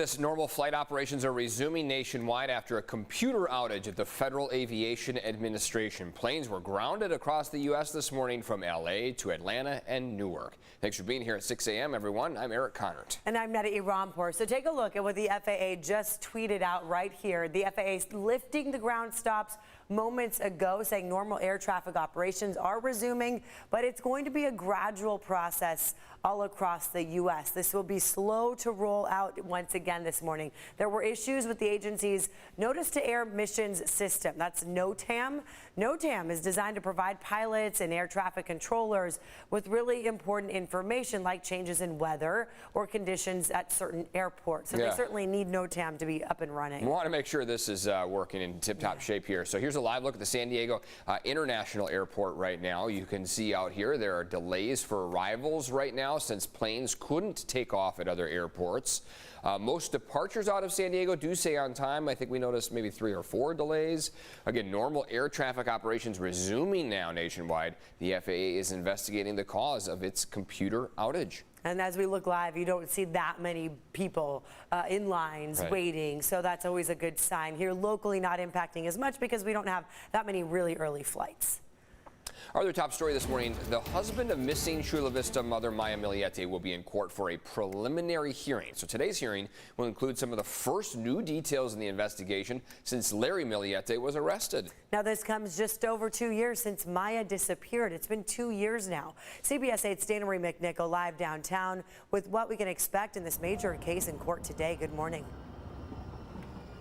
This normal flight operations are resuming nationwide after a computer outage at the Federal Aviation Administration. Planes were grounded across the U.S. this morning from L.A. to Atlanta and Newark. Thanks for being here at 6 a.m., everyone. I'm Eric Connert. And I'm Neda Irampour. So take a look at what the FAA just tweeted out right here. The FAA is lifting the ground stops moments ago, saying normal air traffic operations are resuming, but it's going to be a gradual process all across the U.S. This will be slow to roll out once again this morning. There were issues with the agency's Notice to Air Missions System. That's NOTAM. NOTAM is designed to provide pilots and air traffic controllers with really important information like changes in weather or conditions at certain airports. So they certainly need NOTAM to be up and running. We want to make sure this is working in tip-top shape here. So here's a live look at the San Diego International Airport right now. You can see out here there are delays for arrivals right now since planes couldn't take off at other airports. Most departures out of San Diego do stay on time. I think we noticed maybe 3 or 4 delays. Again, normal air traffic operations resuming now nationwide. The FAA is investigating the cause of its computer outage. And as we look live, you don't see that many people in lines waiting, so that's always a good sign. Here locally, not impacting as much because we don't have that many really early flights. Our other top story this morning, the husband of missing Chula Vista mother Maya Millete will be in court for a preliminary hearing. So today's hearing will include some of the first new details in the investigation since Larry Millete was arrested. Now this comes just over 2 years since Maya disappeared. It's been 2 years now. CBS 8's Dana Marie McNichol live downtown with what we can expect in this major case in court today. Good morning.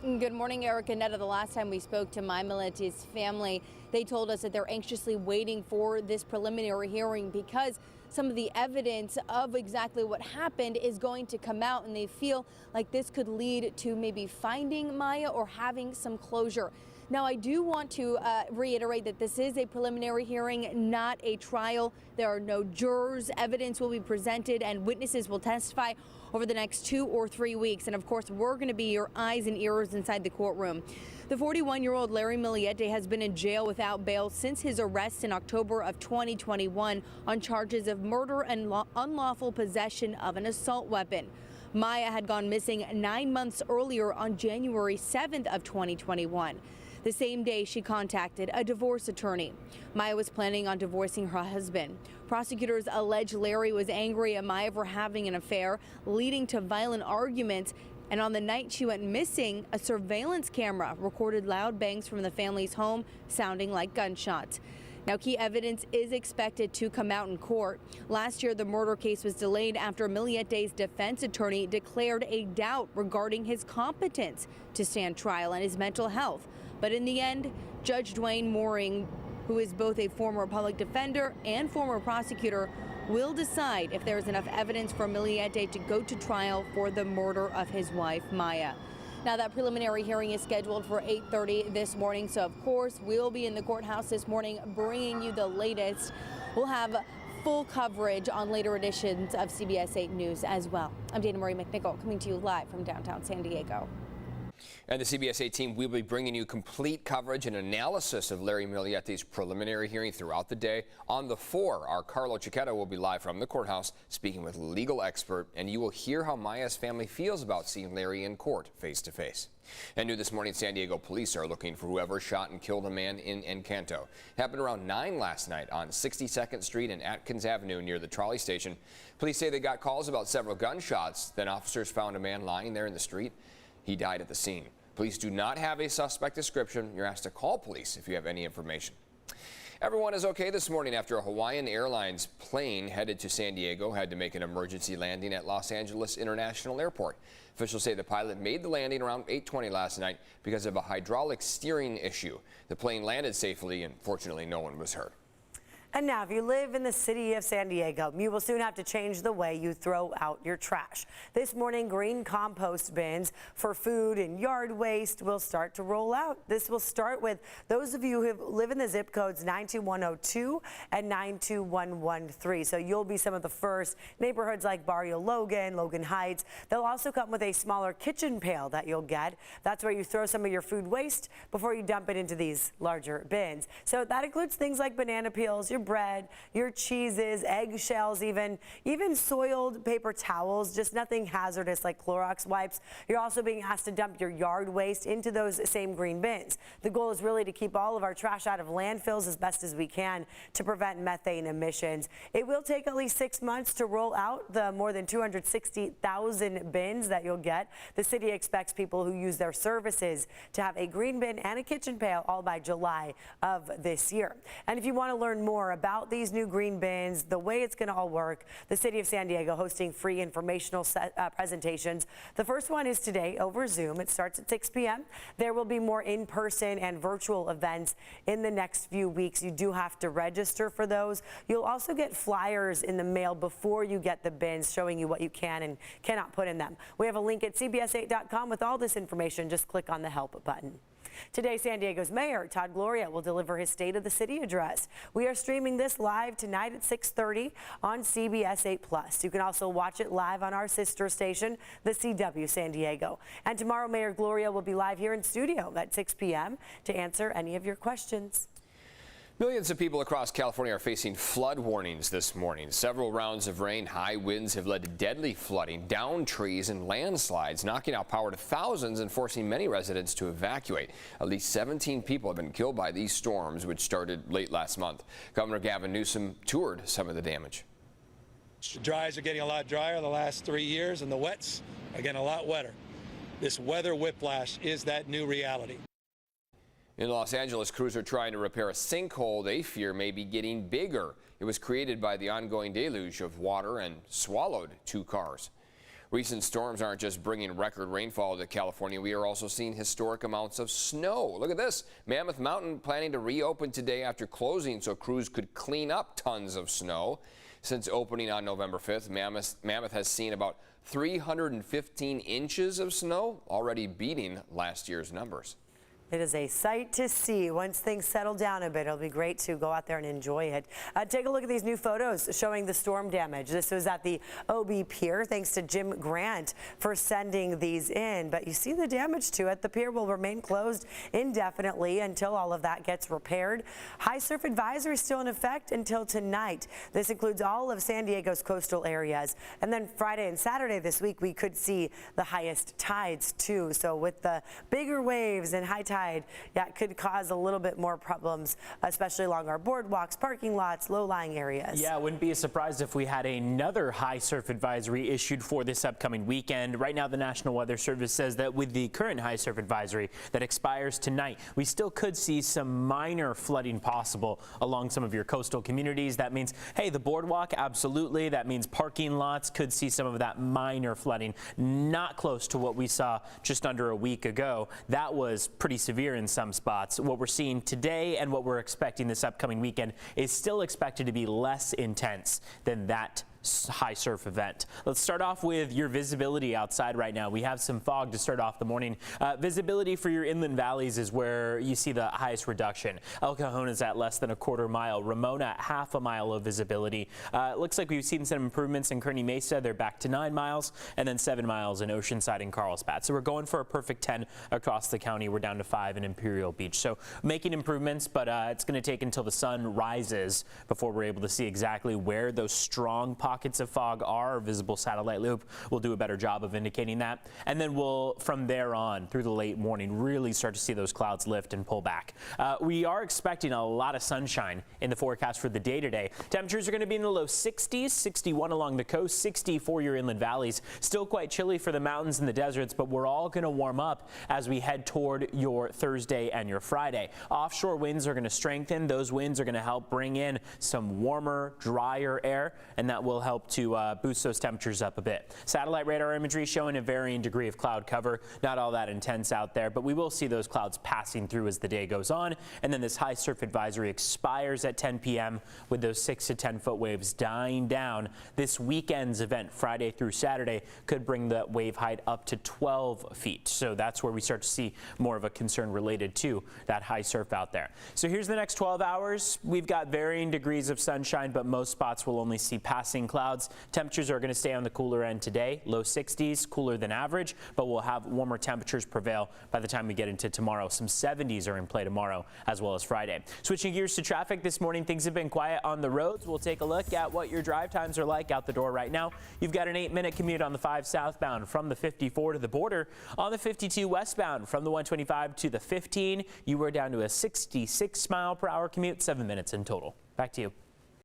Good morning, Eric and Neda. The last time we spoke to Maya Millete's family, they told us that they're anxiously waiting for this preliminary hearing because some of the evidence of exactly what happened is going to come out, and they feel like this could lead to maybe finding Maya or having some closure. Now, I do want to reiterate that this is a preliminary hearing, not a trial. There are no jurors. Evidence will be presented and witnesses will testify over the next 2 or 3 weeks. And of course, we're going to be your eyes and ears inside the courtroom. The 41-year-old Larry Millete has been in jail without bail since his arrest in October of 2021 on charges of murder and unlawful possession of an assault weapon. Maya had gone missing 9 months earlier on January 7th of 2021. The same day, she contacted a divorce attorney. Maya was planning on divorcing her husband. Prosecutors allege Larry was angry at Maya for having an affair, leading to violent arguments. And on the night she went missing, a surveillance camera recorded loud bangs from the family's home, sounding like gunshots. Now, key evidence is expected to come out in court. Last year, the murder case was delayed after Milliete's defense attorney declared a doubt regarding his competence to stand trial and his mental health. But in the end, Judge Dwayne Mooring, who is both a former public defender and former prosecutor, will decide if there is enough evidence for Millete to go to trial for the murder of his wife, Maya. Now, that preliminary hearing is scheduled for 8:30 this morning, so of course we'll be in the courthouse this morning bringing you the latest. We'll have full coverage on later editions of CBS 8 News as well. I'm Dana Marie McNichol coming to you live from downtown San Diego. And the CBS 8 team will be bringing you complete coverage and analysis of Larry Millete's preliminary hearing throughout the day. On the 4, our Carlo Cicchetto will be live from the courthouse speaking with a legal expert, and you will hear how Maya's family feels about seeing Larry in court face to face. And new this morning, San Diego police are looking for whoever shot and killed a man in Encanto. It happened around 9 last night on 62nd Street and Atkins Avenue near the trolley station. Police say they got calls about several gunshots. Then officers found a man lying there in the street. He died at the scene. Police do not have a suspect description. You're asked to call police if you have any information. Everyone is okay this morning after a Hawaiian Airlines plane headed to San Diego had to make an emergency landing at Los Angeles International Airport. Officials say the pilot made the landing around 8:20 last night because of a hydraulic steering issue. The plane landed safely and fortunately no one was hurt. And now, if you live in the city of San Diego, you will soon have to change the way you throw out your trash. This morning, green compost bins for food and yard waste will start to roll out. This will start with those of you who live in the zip codes 92102 and 92113. So you'll be some of the first. Neighborhoods like Barrio Logan, Logan Heights. They'll also come with a smaller kitchen pail that you'll get. That's where you throw some of your food waste before you dump it into these larger bins. So that includes things like banana peels, your your bread, your cheeses, eggshells, even soiled paper towels, just nothing hazardous like Clorox wipes. You're also being asked to dump your yard waste into those same green bins. The goal is really to keep all of our trash out of landfills as best as we can to prevent methane emissions. It will take at least 6 months to roll out the more than 260,000 bins that you'll get. The city expects people who use their services to have a green bin and a kitchen pail all by July of this year. And if you want to learn more about these new green bins, the way it's going to all work, the city of San Diego hosting free informational presentations. The first one is today over Zoom. It starts at 6 p.m. There will be more in-person and virtual events in the next few weeks. You do have to register for those. You'll also get flyers in the mail before you get the bins showing you what you can and cannot put in them. We have a link at cbs8.com with all this information. Just click on the help button. Today, San Diego's Mayor Todd Gloria will deliver his State of the City address. We are streaming this live tonight at 6:30 on CBS 8+. You can also watch it live on our sister station, the CW San Diego. And tomorrow, Mayor Gloria will be live here in studio at 6 p.m. to answer any of your questions. Millions of people across California are facing flood warnings this morning. Several rounds of rain, high winds have led to deadly flooding, downed trees and landslides, knocking out power to thousands and forcing many residents to evacuate. At least 17 people have been killed by these storms, which started late last month. Governor Gavin Newsom toured some of the damage. The dries are getting a lot drier the last 3 years, and the wets are getting a lot wetter. This weather whiplash is that new reality. In Los Angeles, crews are trying to repair a sinkhole they fear may be getting bigger. It was created by the ongoing deluge of water and swallowed 2 cars. Recent storms aren't just bringing record rainfall to California. We are also seeing historic amounts of snow. Look at this. Mammoth Mountain planning to reopen today after closing so crews could clean up tons of snow. Since opening on November 5th, Mammoth has seen about 315 inches of snow, already beating last year's numbers. It is a sight to see. Once things settle down a bit, it'll be great to go out there and enjoy it. Take a look at these new photos showing the storm damage. This was at the OB Pier. Thanks to Jim Grant for sending these in. But you see the damage to it. The pier will remain closed indefinitely until all of that gets repaired. High surf advisory is still in effect until tonight. This includes all of San Diego's coastal areas. And then Friday and Saturday this week, we could see the highest tides too. So with the bigger waves and high tides, that could cause a little bit more problems, especially along our boardwalks, parking lots, low-lying areas. Yeah, wouldn't be surprised if we had another high surf advisory issued for this upcoming weekend. Right now, the National Weather Service says that with the current high surf advisory that expires tonight, we still could see some minor flooding possible along some of your coastal communities. That means, hey, the boardwalk, absolutely. That means parking lots could see some of that minor flooding, not close to what we saw just under a week ago. That was pretty severe in some spots. What we're seeing today and what we're expecting this upcoming weekend is still expected to be less intense than that high surf event. Let's start off with your visibility outside right now. We have some fog to start off the morning. Visibility for your inland valleys is where you see the highest reduction. El Cajon is at less than a quarter mile. Ramona, half a mile of visibility. Looks like we've seen some improvements in Kearny Mesa. They're back to 9 miles, and then 7 miles in Oceanside and Carlsbad. So we're going for a perfect 10 across the county. We're down to 5 in Imperial Beach. So making improvements, but it's going to take until the sun rises before we're able to see exactly where those strong pockets of fog are. Our visible satellite loop will do a better job of indicating that. And then we'll, from there on through the late morning, really start to see those clouds lift and pull back. We are expecting a lot of sunshine in the forecast for the day today. Temperatures are going to be in the low 60s, 61 along the coast, 60 for your inland valleys. Still quite chilly for the mountains and the deserts, but we're all going to warm up as we head toward your Thursday and your Friday. Offshore winds are going to strengthen. Those winds are going to help bring in some warmer, drier air, and that will help to boost those temperatures up a bit. Satellite radar imagery showing a varying degree of cloud cover. Not all that intense out there, but we will see those clouds passing through as the day goes on. And then this high surf advisory expires at 10 p.m. with those 6 to 10 foot waves dying down. This weekend's event, Friday through Saturday, could bring the wave height up to 12 feet. So that's where we start to see more of a concern related to that high surf out there. So here's the next 12 hours. We've got varying degrees of sunshine, but most spots will only see passing clouds. Temperatures are going to stay on the cooler end today, low 60s, cooler than average, but we'll have warmer temperatures prevail by the time we get into tomorrow. Some 70s are in play tomorrow as well as Friday. Switching gears to traffic this morning, things have been quiet on the roads. We'll take a look at what your drive times are like out the door right now. You've got an 8-minute commute on the 5 southbound from the 54 to the border. On the 52 westbound from the 125 to the 15, you were down to a 66 mile per hour commute, 7 minutes in total. Back to you.